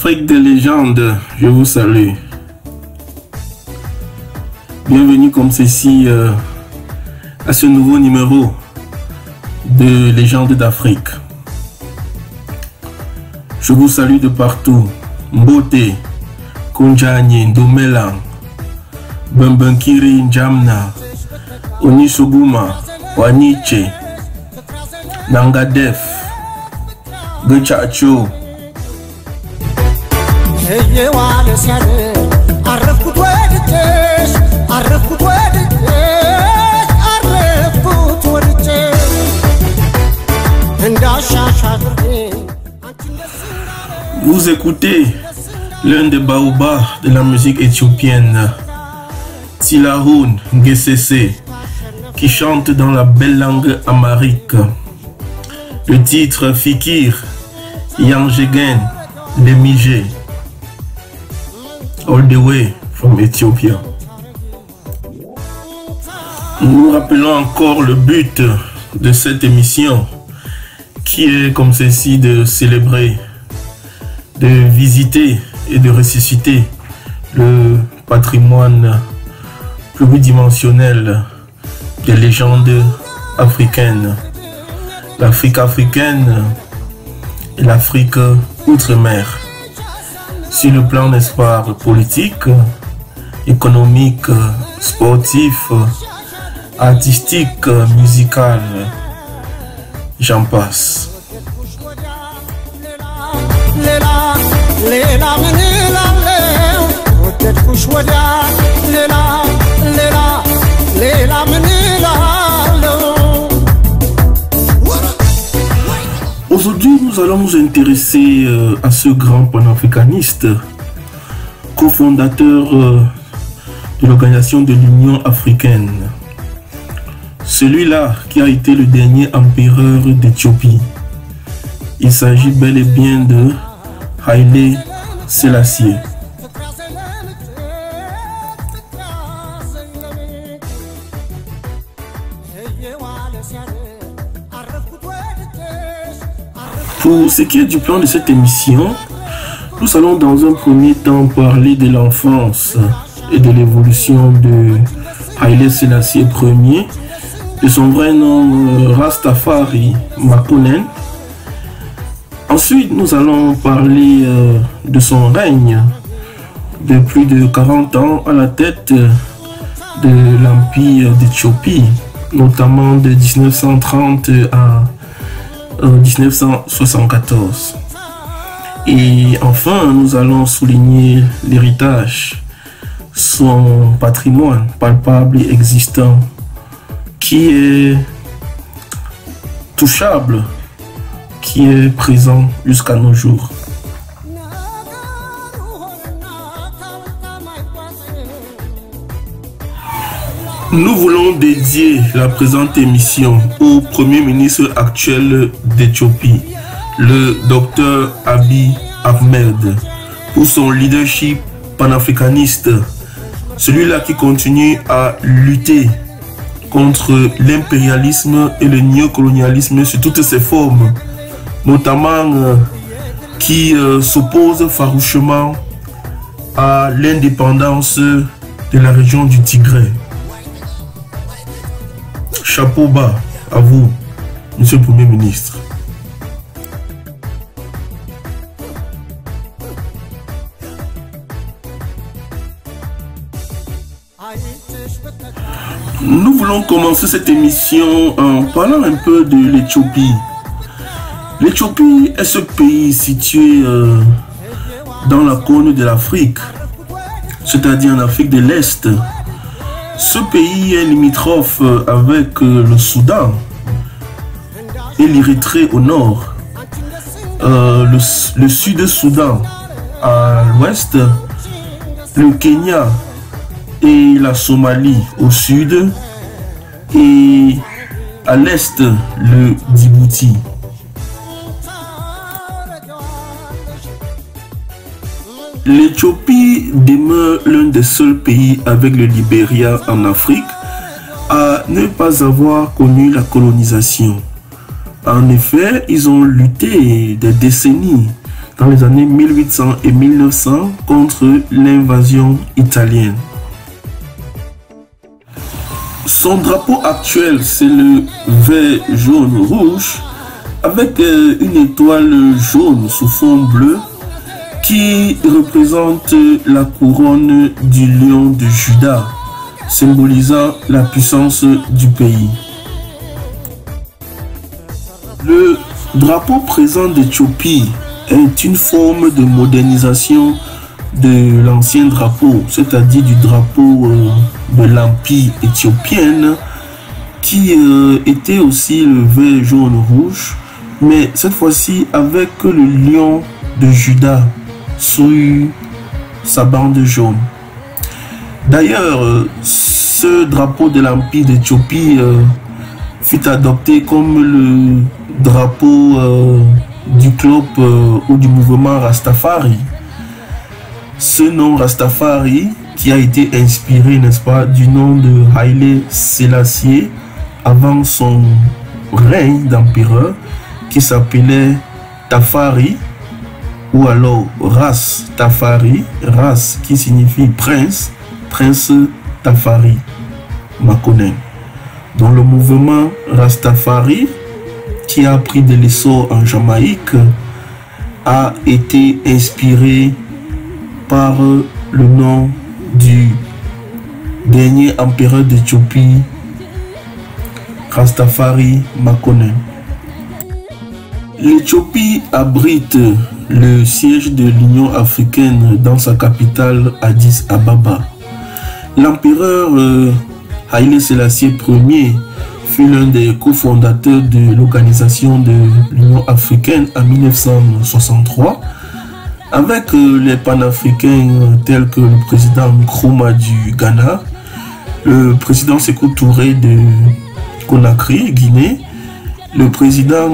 Afrique des légendes, je vous salue. Bienvenue comme ceci à ce nouveau numéro de Légendes d'Afrique. Je vous salue de partout. Mbote, Konjani, Ndomela, Bambankiri, Njamna, Onisoguma, Waniche, Nangadef, Gechacho. Vous écoutez l'un des baobabs de la musique éthiopienne, Tilahoun Ngessese, qui chante dans la belle langue amharique. Le titre Fikir Yanjegen Lemije, all the way from Ethiopia. Nous rappelons encore le but de cette émission, qui est comme ceci de célébrer, de visiter et de ressusciter le patrimoine pluridimensionnel des légendes africaines. L'Afrique africaine et l'Afrique outre-mer. Sur le plan, n'est-ce pas, politique, économique, sportif, artistique, musical, j'en passe. Aujourd'hui, nous allons nous intéresser à ce grand panafricaniste, cofondateur de l'organisation de l'Union africaine. Celui-là qui a été le dernier empereur d'Éthiopie. Il s'agit bel et bien de Haïlé Sélassié. Pour ce qui est du plan de cette émission, nous allons dans un premier temps parler de l'enfance et de l'évolution de Haïlé Sélassié Ier, de son vrai nom Rastafari Makonnen. Ensuite, nous allons parler de son règne de plus de 40 ans à la tête de l'Empire d'Éthiopie, notamment de 1930 à 1974. Et enfin, nous allons souligner l'héritage, son patrimoine palpable et existant, qui est touchable, qui est présent jusqu'à nos jours. Nous voulons dédier la présente émission au Premier ministre actuel d'Éthiopie, le Dr Abiy Ahmed, pour son leadership panafricaniste, celui-là qui continue à lutter contre l'impérialisme et le néocolonialisme sous toutes ses formes, notamment qui s'oppose farouchement à l'indépendance de la région du Tigré. Chapeau bas à vous, Monsieur le Premier ministre. Nous voulons commencer cette émission en parlant un peu de l'Éthiopie. L'Éthiopie est ce pays situé dans la cône de l'Afrique, c'est-à-dire en Afrique de l'Est. Ce pays est limitrophe avec le Soudan et l'Érythrée au nord, le Sud-Soudan à l'ouest, le Kenya et la Somalie au sud, et à l'est le Djibouti. L'Éthiopie demeure l'un des seuls pays avec le Libéria en Afrique à ne pas avoir connu la colonisation. En effet, ils ont lutté des décennies dans les années 1800 et 1900 contre l'invasion italienne. Son drapeau actuel, c'est le vert, jaune, rouge, avec une étoile jaune sous fond bleu qui représente la couronne du lion de Juda, symbolisant la puissance du pays. Le drapeau présent d'Éthiopie est une forme de modernisation de l'ancien drapeau, c'est-à-dire du drapeau de l'Empire éthiopienne, qui était aussi le vert, jaune, rouge, mais cette fois-ci avec le lion de Juda sur sa bande jaune. D'ailleurs, ce drapeau de l'Empire d'Éthiopie fut adopté comme le drapeau du club ou du mouvement Rastafari. Ce nom Rastafari qui a été inspiré, n'est-ce pas, du nom de Haïlé Sélassié avant son règne d'empereur qui s'appelait Tafari ou alors Ras Tafari, Ras qui signifie prince, prince Tafari Makonnen. Dans le mouvement Rastafari qui a pris de l'essor en Jamaïque a été inspiré par le nom du dernier empereur d'Éthiopie, Rastafari Makonnen. L'Éthiopie abrite le siège de l'Union africaine dans sa capitale Addis Ababa. L'empereur Haïlé Sélassié Ier fut l'un des cofondateurs de l'organisation de l'Union africaine en 1963, avec les panafricains tels que le président Nkrumah du Ghana, le président Sékou Touré de Conakry, Guinée, le président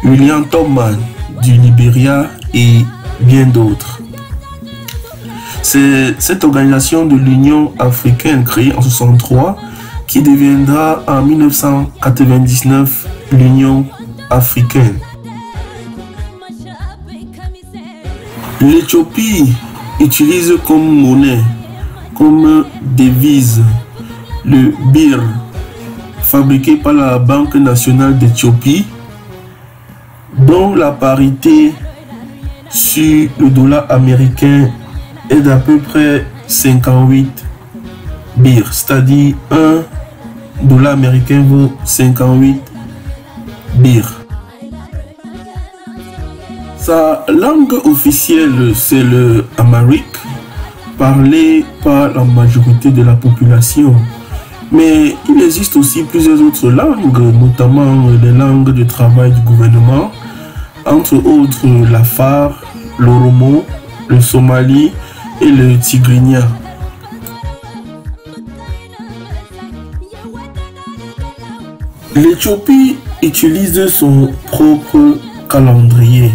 William Tubman du Libéria et bien d'autres. C'est cette organisation de l'Union africaine créée en 1963 qui deviendra en 1999 l'Union africaine. L'Éthiopie utilise comme monnaie, comme devise, le birr, fabriqué par la Banque nationale d'Éthiopie, dont la parité sur le dollar américain est d'à peu près 58 birr, c'est-à-dire $1 américain vaut 58 birr. Sa langue officielle, c'est le Amharique, parlé par la majorité de la population. Mais il existe aussi plusieurs autres langues, notamment les langues de travail du gouvernement, entre autres l'Afar, l'Oromo, le Somali et le Tigrinya. L'Éthiopie utilise son propre calendrier,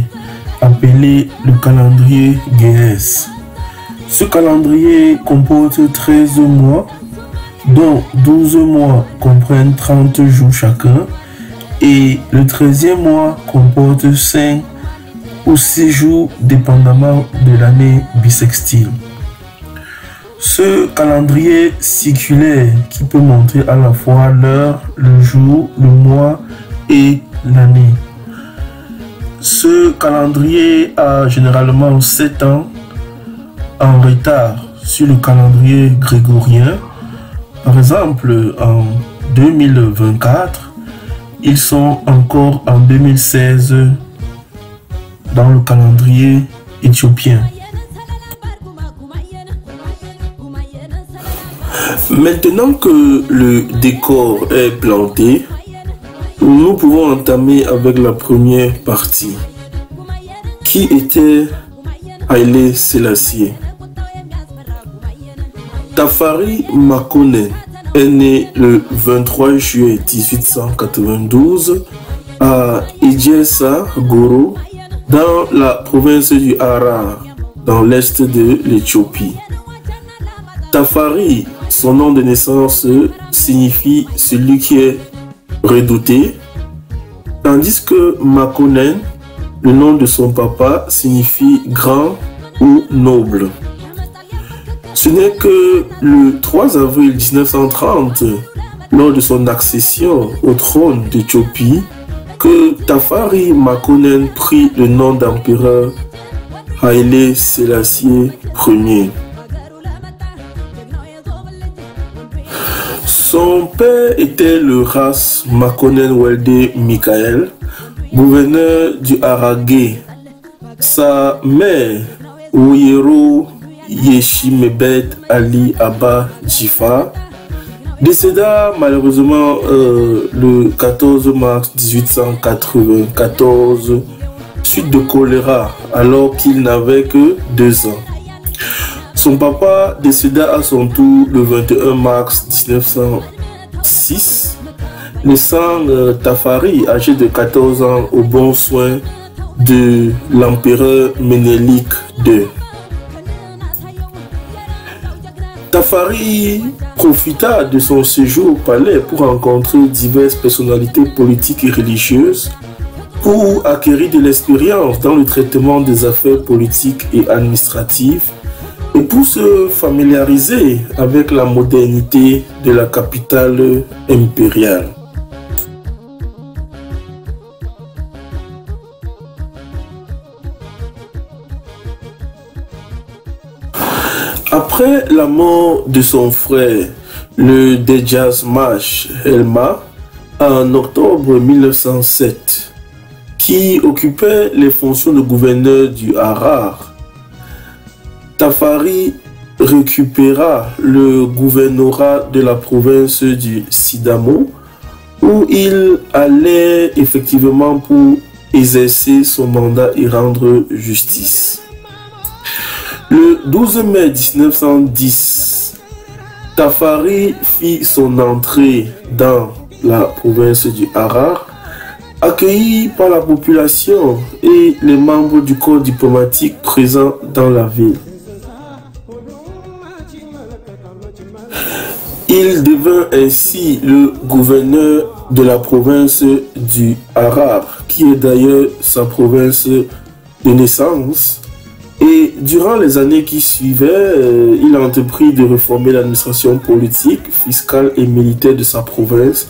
appelé le calendrier Ge'ez. Ce calendrier comporte 13 mois, dont 12 mois comprennent 30 jours chacun, et le 13e mois comporte 5 ou 6 jours dépendamment de l'année bissextile. Ce calendrier circulaire qui peut montrer à la fois l'heure, le jour, le mois et l'année. Ce calendrier a généralement 7 ans en retard sur le calendrier grégorien. Par exemple, en 2024, ils sont encore en 2016 dans le calendrier éthiopien. Maintenant que le décor est planté, nous pouvons entamer avec la première partie. Qui était Haïlé Sélassié? Tafari Makonnen est né le 23 juillet 1892 à Idjessa Goro, dans la province du Harar, dans l'est de l'Éthiopie. Tafari, son nom de naissance, signifie celui qui est redouté, tandis que Makonnen le nom de son papa signifie grand ou noble. Ce n'est que le 3 avril 1930, lors de son accession au trône d'Éthiopie, que Tafari Makonnen prit le nom d'empereur Haile Selassie Ier. Son père était le Ras Makonnen Welde Michael, gouverneur du Harargé. Sa mère, Oyero Yeshimebet Ali Abba Jifa, décéda malheureusement le 14 mars 1894 suite de choléra alors qu'il n'avait que 2 ans. Son papa décéda à son tour le 21 mars 1906, laissant Tafari, âgé de 14 ans, aux bons soins de l'empereur Ménélik II. Tafari profita de son séjour au palais pour rencontrer diverses personnalités politiques et religieuses, pour acquérir de l'expérience dans le traitement des affaires politiques et administratives et pour se familiariser avec la modernité de la capitale impériale. Après la mort de son frère, le Dejazmach Elma, en octobre 1907, qui occupait les fonctions de gouverneur du Harar, Tafari récupéra le gouvernorat de la province du Sidamo, où il allait effectivement pour exercer son mandat et rendre justice. Le 12 mai 1910, Tafari fit son entrée dans la province du Harar, accueilli par la population et les membres du corps diplomatique présents dans la ville. Il devint ainsi le gouverneur de la province du Harar, qui est d'ailleurs sa province de naissance. Et durant les années qui suivaient, il a entrepris de réformer l'administration politique, fiscale et militaire de sa province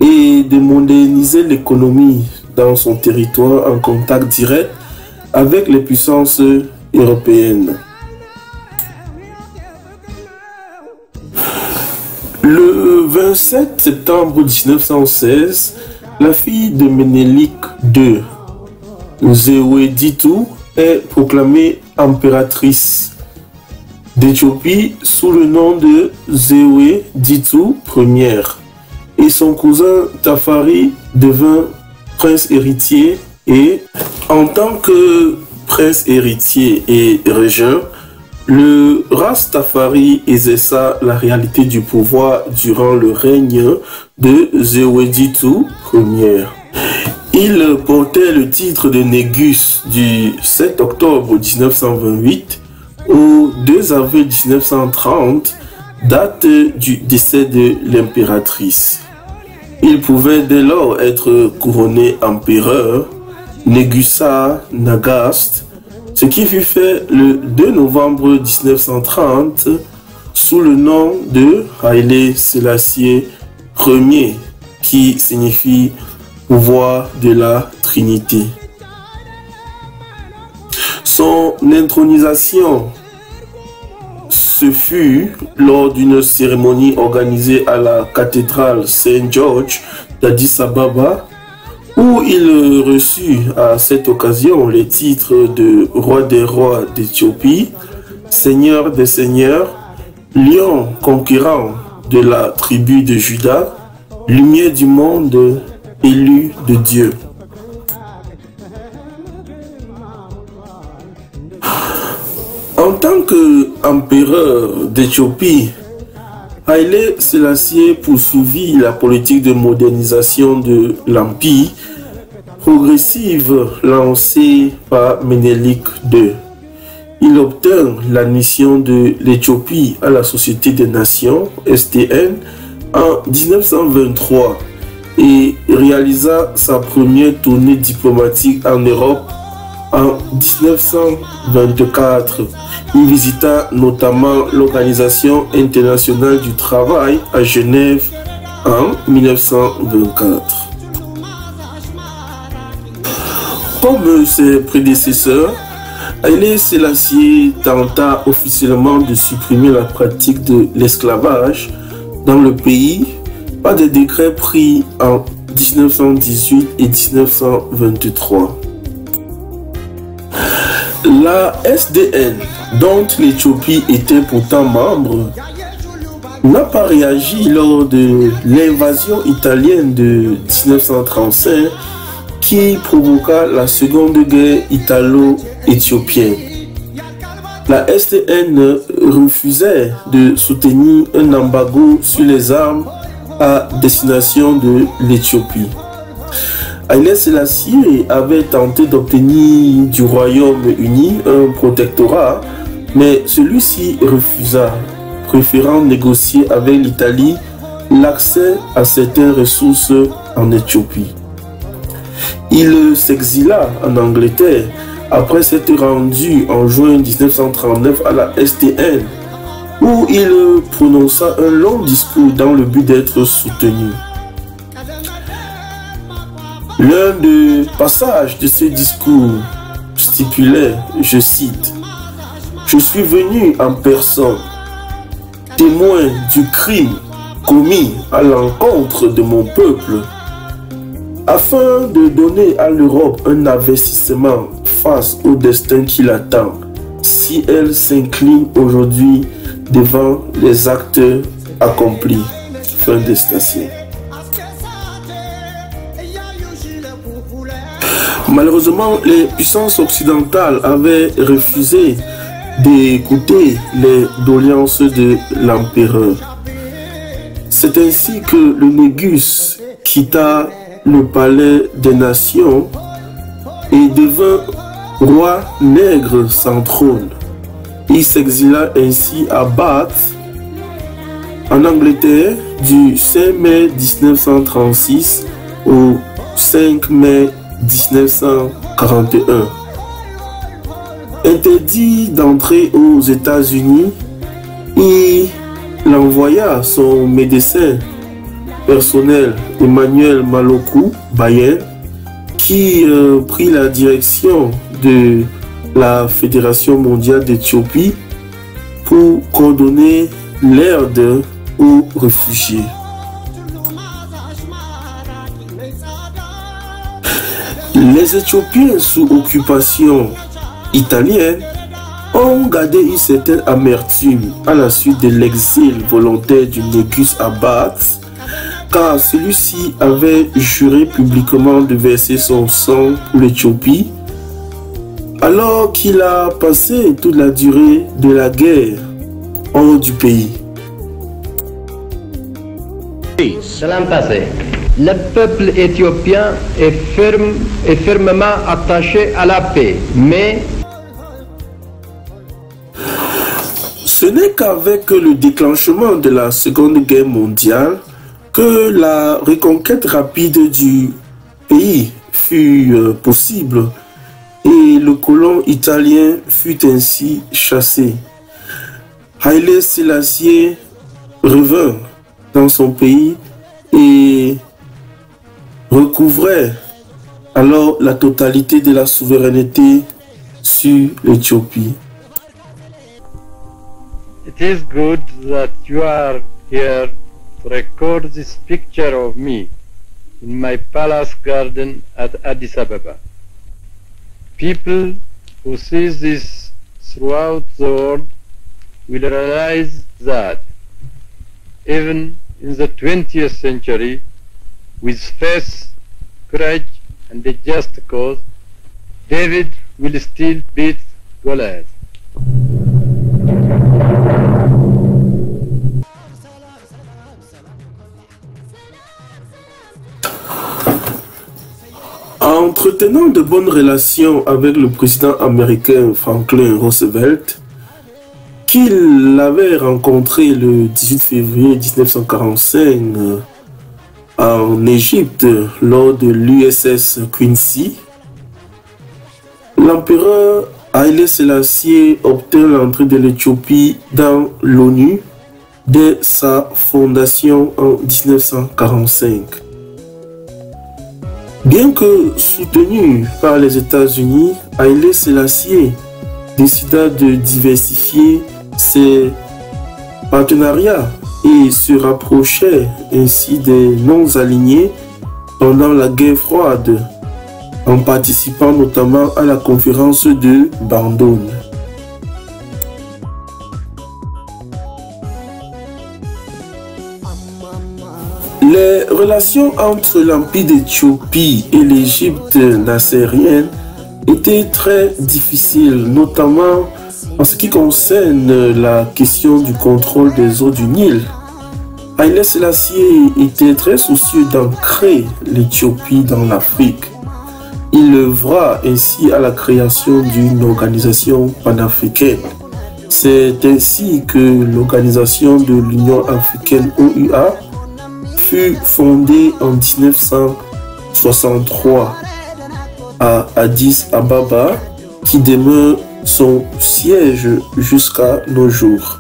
et de moderniser l'économie dans son territoire en contact direct avec les puissances européennes. Le 27 septembre 1916, la fille de Ménélik II, Zeweditu, est proclamée impératrice d'Éthiopie sous le nom de Zeweditu Ier. Et son cousin Tafari devint prince héritier et en tant que prince héritier et régent, le Ras Tafari exerça la réalité du pouvoir durant le règne de Zeweditu Ier. Il portait le titre de Négus du 7 octobre 1928 au 2 avril 1930, date du décès de l'impératrice. Il pouvait dès lors être couronné empereur, Négusa Nagast, ce qui fut fait le 2 novembre 1930 sous le nom de Haile Selassie Ier, qui signifie pouvoir de la Trinité. Son intronisation se fut lors d'une cérémonie organisée à la cathédrale Saint-Georges d'Addis Ababa, où il reçut à cette occasion les titres de roi des rois d'Éthiopie, seigneur des seigneurs, lion conquérant de la tribu de Juda, lumière du monde, élu de Dieu. En tant qu'empereur d'Éthiopie, Haile Selassie poursuivit la politique de modernisation de l'empire progressive lancée par Ménélik II. Il obtint l'admission de l'Éthiopie à la Société des Nations, STN, en 1923 et réalisa sa première tournée diplomatique en Europe En 1924, il visita notamment l'Organisation internationale du travail à Genève en 1924. Comme ses prédécesseurs, Haïlé Sélassié tenta officiellement de supprimer la pratique de l'esclavage dans le pays par des décrets pris en 1918 et 1923. La SDN, dont l'Éthiopie était pourtant membre, n'a pas réagi lors de l'invasion italienne de 1935 qui provoqua la seconde guerre italo-éthiopienne. La SDN refusait de soutenir un embargo sur les armes à destination de l'Éthiopie. Haïlé Sélassié avait tenté d'obtenir du Royaume-Uni un protectorat, mais celui-ci refusa, préférant négocier avec l'Italie l'accès à certaines ressources en Éthiopie. Il s'exila en Angleterre après s'être rendu en juin 1939 à la SDN, où il prononça un long discours dans le but d'être soutenu. L'un des passages de ce discours stipulait, je cite, « Je suis venu en personne, témoin du crime commis à l'encontre de mon peuple, afin de donner à l'Europe un investissement face au destin qui l'attend, si elle s'incline aujourd'hui devant les actes accomplis. » Fin de citation. Malheureusement, les puissances occidentales avaient refusé d'écouter les doléances de l'empereur. C'est ainsi que le Négus quitta le palais des nations et devint roi nègre sans trône. Il s'exila ainsi à Bath, en Angleterre, du 5 mai 1936 au 5 mai 1941. Interdit d'entrer aux États-Unis, il envoya son médecin personnel Emmanuel Maloku Bayen, qui prit la direction de la Fédération mondiale d'Éthiopie pour coordonner l'aide aux réfugiés. Les Éthiopiens sous occupation italienne ont gardé une certaine amertume à la suite de l'exil volontaire du Négus à Bath, car celui-ci avait juré publiquement de verser son sang pour l'Éthiopie, alors qu'il a passé toute la durée de la guerre hors du pays. Salam passé. Le peuple éthiopien est fermement attaché à la paix, mais ce n'est qu'avec le déclenchement de la Seconde Guerre mondiale que la reconquête rapide du pays fut possible et le colon italien fut ainsi chassé. Haïlé Sélassié revint dans son pays et recouvrait alors la totalité de la souveraineté sur l'Éthiopie. it is good that you are here to record this picture of me in my palace garden at Addis Ababa. People who see this throughout the world will realize that even in the 20th century, with faith, courage, and a just cause, David will still beat Goliath. Entretenant de bonnes relations avec le président américain Franklin Roosevelt, qu'il avait rencontré le 18 février 1945 en Égypte lors de l'USS Quincy, L'empereur Haïlé Sélassié obtint l'entrée de l'Éthiopie dans l'ONU dès sa fondation en 1945. Bien que soutenu par les États-Unis, Haïlé Sélassié décida de diversifier ses partenariats et se rapprochait ainsi des non-alignés pendant la guerre froide, en participant notamment à la conférence de Bandung. Les relations entre l'Empire d'Éthiopie et l'Égypte nassérienne étaient très difficiles, notamment en ce qui concerne la question du contrôle des eaux du Nil. Haïlé Sélassié était très soucieux d'ancrer l'Éthiopie dans l'Afrique. Il œuvra ainsi à la création d'une organisation panafricaine. C'est ainsi que l'organisation de l'Union africaine OUA fut fondée en 1963 à Addis Ababa, qui demeure son siège jusqu'à nos jours.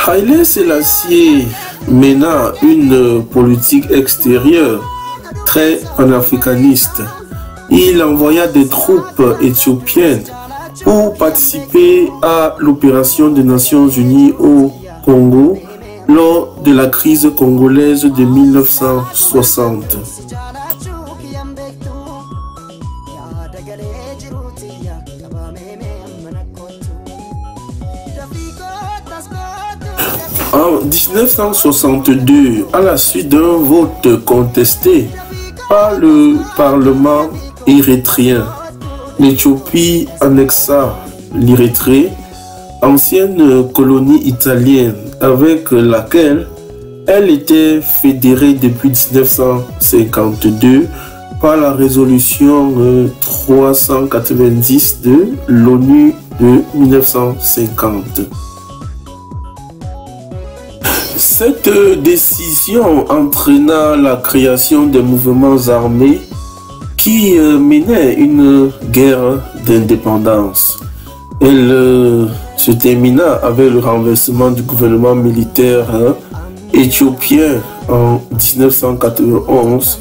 Haïlé Sélassié mena une politique extérieure très panafricaniste. Il envoya des troupes éthiopiennes pour participer à l'opération des Nations Unies au Congo lors de la crise congolaise de 1960. En 1962, à la suite d'un vote contesté par le Parlement érythréen, l'Éthiopie annexa l'Érythrée, ancienne colonie italienne avec laquelle elle était fédérée depuis 1952 par la résolution 390 de l'ONU de 1950. Cette décision entraîna la création des mouvements armés qui menaient une guerre d'indépendance. Elle se termina avec le renversement du gouvernement militaire éthiopien en 1991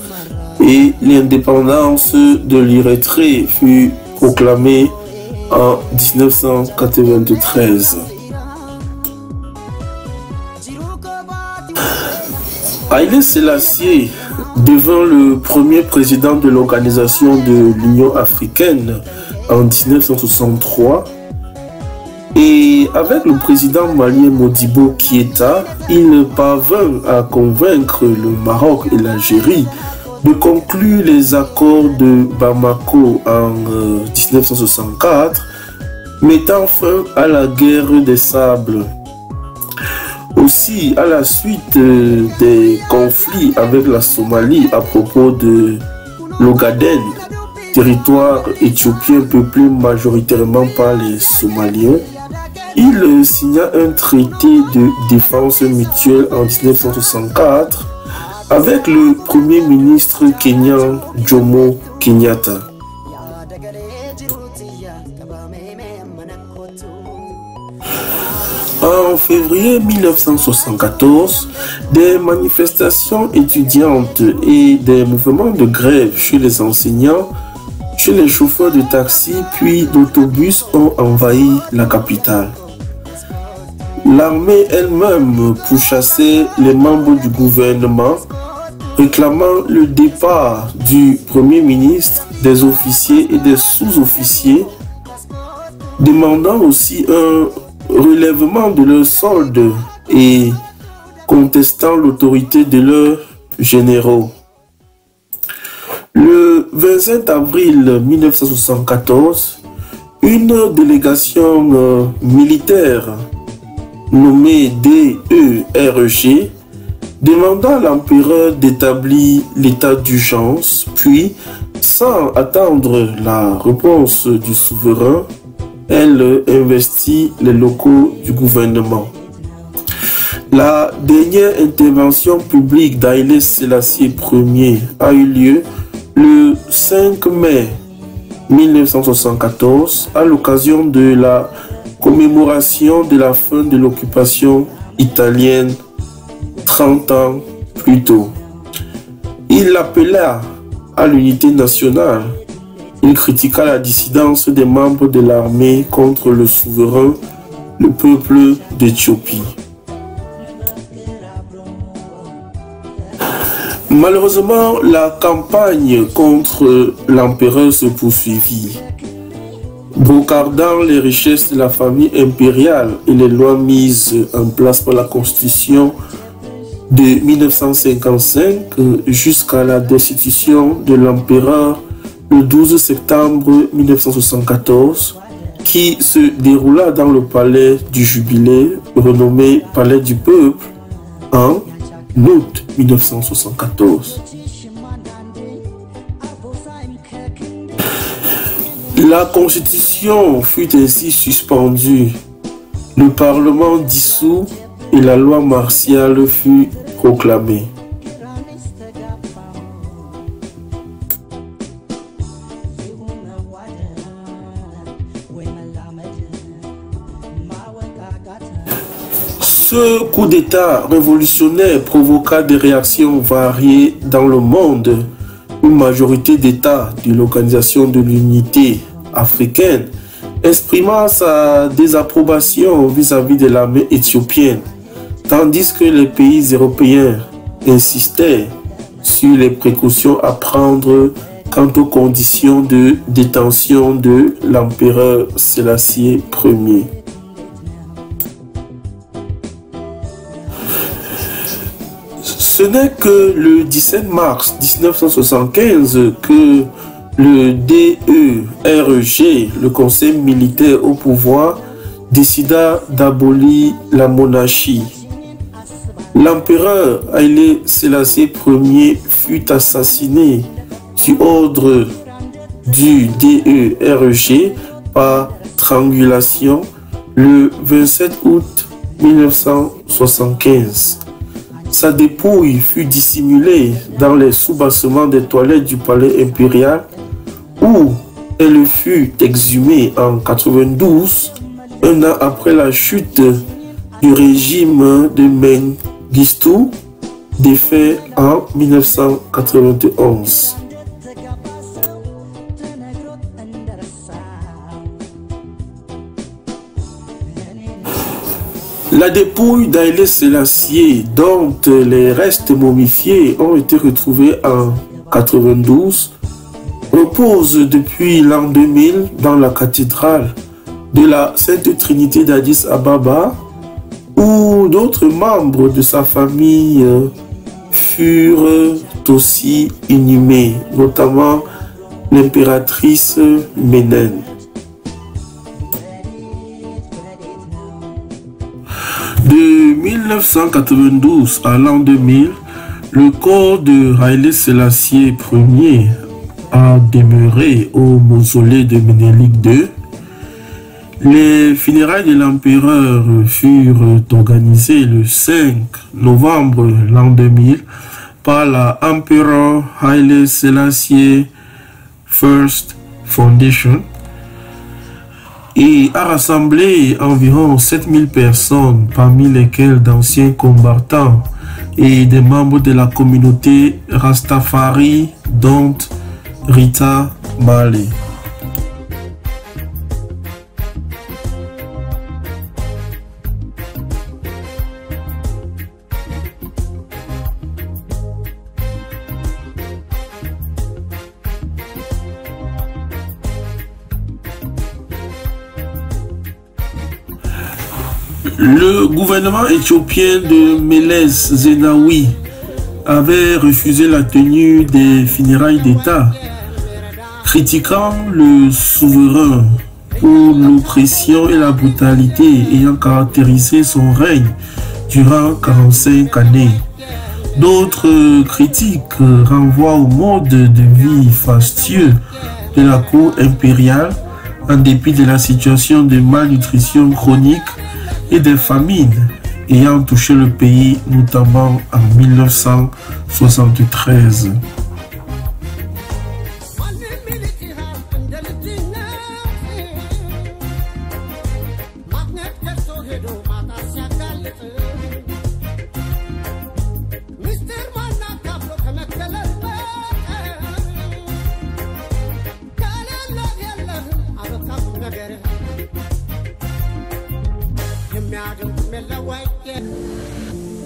et l'indépendance de l'Érythrée fut proclamée en 1993. Haïlé Sélassié devint le premier président de l'Organisation de l'Union africaine en 1963 et avec le président malien Modibo Keïta, il parvint à convaincre le Maroc et l'Algérie de conclure les accords de Bamako en 1964, mettant fin à la guerre des sables. Aussi, à la suite des conflits avec la Somalie à propos de l'Ogaden, territoire éthiopien peuplé majoritairement par les Somaliens, il signa un traité de défense mutuelle en 1964 avec le premier ministre kenyan Jomo Kenyatta. En février 1974, des manifestations étudiantes et des mouvements de grève chez les enseignants, chez les chauffeurs de taxi puis d'autobus ont envahi la capitale. L'armée elle-même pourchassait les membres du gouvernement, réclamant le départ du Premier ministre, des officiers et des sous-officiers, demandant aussi un relèvement de leurs soldes et contestant l'autorité de leurs généraux. Le 27 avril 1974, une délégation militaire nommée DERG demanda à l'empereur d'établir l'état d'urgence, puis, sans attendre la réponse du souverain, elle investit les locaux du gouvernement. La dernière intervention publique d'Haïlé Sélassié Ier a eu lieu le 5 mai 1974 à l'occasion de la commémoration de la fin de l'occupation italienne 30 ans plus tôt. Il appela à l'unité nationale. Il critiqua la dissidence des membres de l'armée contre le souverain, le peuple d'Éthiopie. Malheureusement, la campagne contre l'empereur se poursuivit, brocardant les richesses de la famille impériale et les lois mises en place par la Constitution de 1955 jusqu'à la destitution de l'empereur le 12 septembre 1974, qui se déroula dans le palais du Jubilé, renommé Palais du Peuple, en août 1974. La Constitution fut ainsi suspendue, le Parlement dissous et la loi martiale fut proclamée. Ce coup d'État révolutionnaire provoqua des réactions variées dans le monde. Une majorité d'États de l'Organisation de l'Unité africaine exprima sa désapprobation vis-à-vis de l'armée éthiopienne, tandis que les pays européens insistaient sur les précautions à prendre quant aux conditions de détention de l'empereur Sélassié Ier. Ce n'est que le 17 mars 1975 que le DERG, le Conseil militaire au pouvoir, décida d'abolir la monarchie. L'empereur Haïlé Sélassié Ier fut assassiné sur ordre du DERG par triangulation le 27 août 1975. Sa dépouille fut dissimulée dans les soubassements des toilettes du palais impérial où elle fut exhumée en 92, un an après la chute du régime de Mengistu, défait en 1991. La dépouille d'Haïlé Sélassié, dont les restes momifiés ont été retrouvés en 92, repose depuis l'an 2000 dans la cathédrale de la Sainte Trinité d'Addis Ababa, où d'autres membres de sa famille furent aussi inhumés, notamment l'impératrice Ménène. De 1992 à l'an 2000, le corps de Haïlé Sélassié Ier a demeuré au mausolée de Ménélik II. Les funérailles de l'empereur furent organisées le 5 novembre l'an 2000 par la Emperor Haïlé Sélassié First Foundation et a rassemblé environ 7000 personnes, parmi lesquelles d'anciens combattants et des membres de la communauté Rastafari, dont Rita Marley. Le gouvernement éthiopien de Meles Zenawi avait refusé la tenue des funérailles d'État, critiquant le souverain pour l'oppression et la brutalité ayant caractérisé son règne durant 45 années. D'autres critiques renvoient au mode de vie fastueux de la cour impériale en dépit de la situation de malnutrition chronique et des famines ayant touché le pays, notamment en 1973.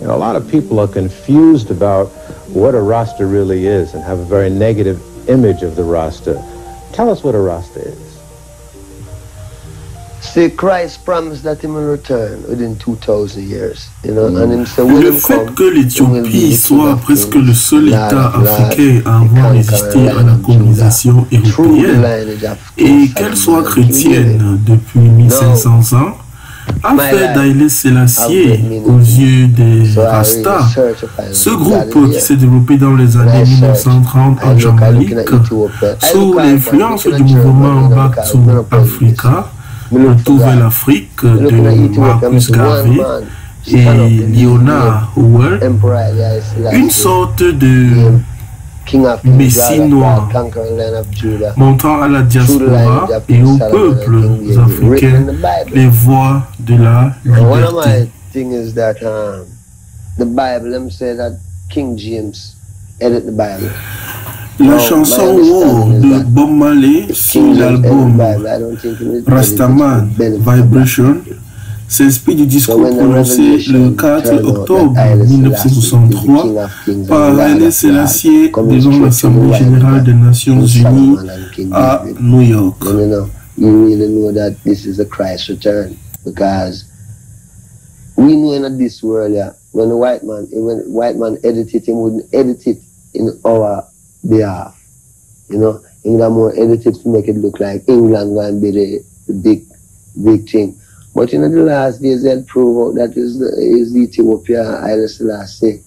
You know, a lot of people are confused about what a Rasta really is and have a very negative image of the Rasta. Tell us what a Rasta is. See, Christ promised that he will return within 2,000 years. You know, and him say, le fait que l'Éthiopie soit presque le seul État africain à avoir résisté à la colonisation européenne et qu'elle soit chrétienne depuis 1500 ans a fait d'Haïlé Sélassié aux yeux des Rastas, ce groupe qui s'est développé dans les années 1930 en Jamaïque sous l'influence du mouvement Back to Africa, Retour vers l'Afrique de Marcus Garvey et Leonard Howell, une sorte de Messie noir, montrant à la diaspora et au peuple africain les voies de la liberté. La chanson War de Bob Marley sur l'album Rastaman Vibration s'inspire du discours prononcé le 4 octobre 1963 par Haïlé Sélassié devant l'Assemblée générale des Nations Unies à New York. You really know that this is a Christ return, because we know in this world, yeah, when the white man edit it, he wouldn't edit it in our behalf. You know, he would have more edited to make it look like England going to be the big thing. But in the last days, they'll prove out that is Ethiopia Haile Selassie,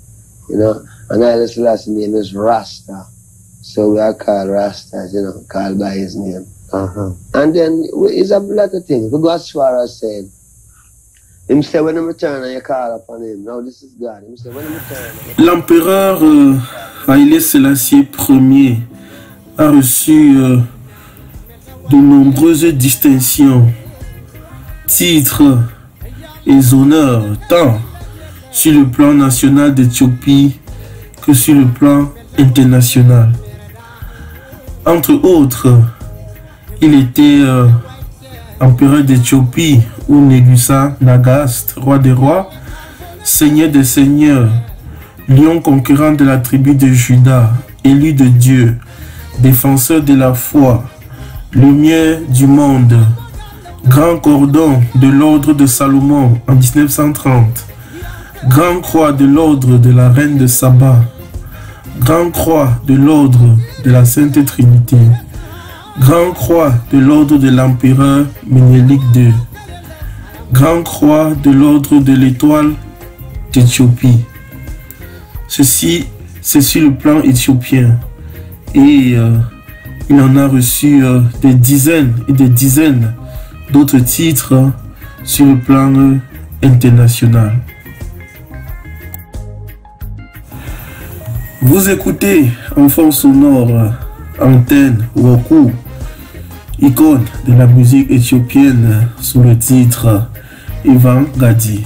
you know, and Haile Selassie's name is Rasta. So we are called Rastas, you know, called by his name. And then it's a lot of things. We go as far as saying, him say when him return and you call upon him. Now this is God. Him say when him return. L'empereur Haile Sélassié Ier a reçu de nombreuses distinctions, titres et honneurs, tant sur le plan national d'Éthiopie que sur le plan international. Entre autres, il était empereur d'Éthiopie ou Négusa Nagast, roi des rois, seigneur des seigneurs, lion conquérant de la tribu de Juda, élu de Dieu, défenseur de la foi, lumière du monde, grand cordon de l'ordre de Salomon en 1930, grand croix de l'ordre de la reine de Saba, grand croix de l'ordre de la Sainte Trinité, grand croix de l'ordre de l'empereur Ménélique II, grand croix de l'ordre de l'étoile d'Éthiopie. Ceci, c'est sur le plan éthiopien. Et il en a reçu des dizaines et des dizaines d'autres titres sur le plan international. Vous écoutez en fond sonore Antenne Woku, icône de la musique éthiopienne, sous le titre Ivan Gadi.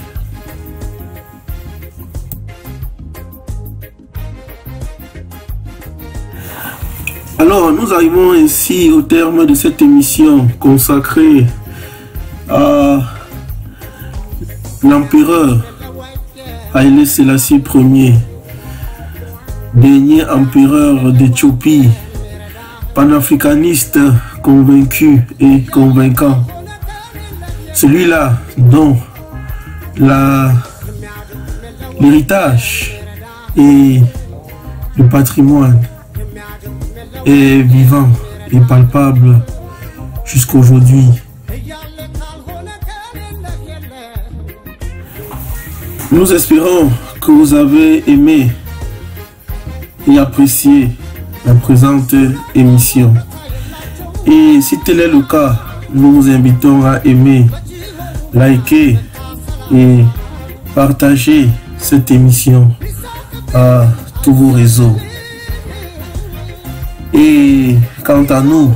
Alors, nous arrivons ainsi au terme de cette émission consacrée à l'empereur Haile Sélassié Ier, dernier empereur d'Éthiopie, panafricaniste convaincu et convaincant. Celui-là dont l'héritage et le patrimoine est vivant et palpable jusqu'aujourd'hui. Nous espérons que vous avez aimé et apprécié la présente émission. Et si tel est le cas, nous vous invitons à aimer, liker et partager cette émission à tous vos réseaux. Et quant à nous,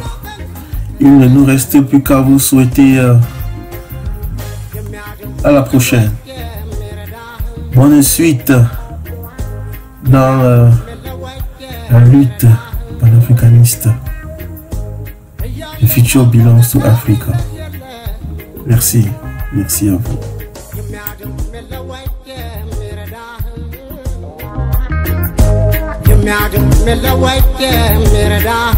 il ne nous reste plus qu'à vous souhaiter à la prochaine. Bonne suite dans la lutte panafricaniste. The future belongs to Africa. Merci. Merci à vous. Mera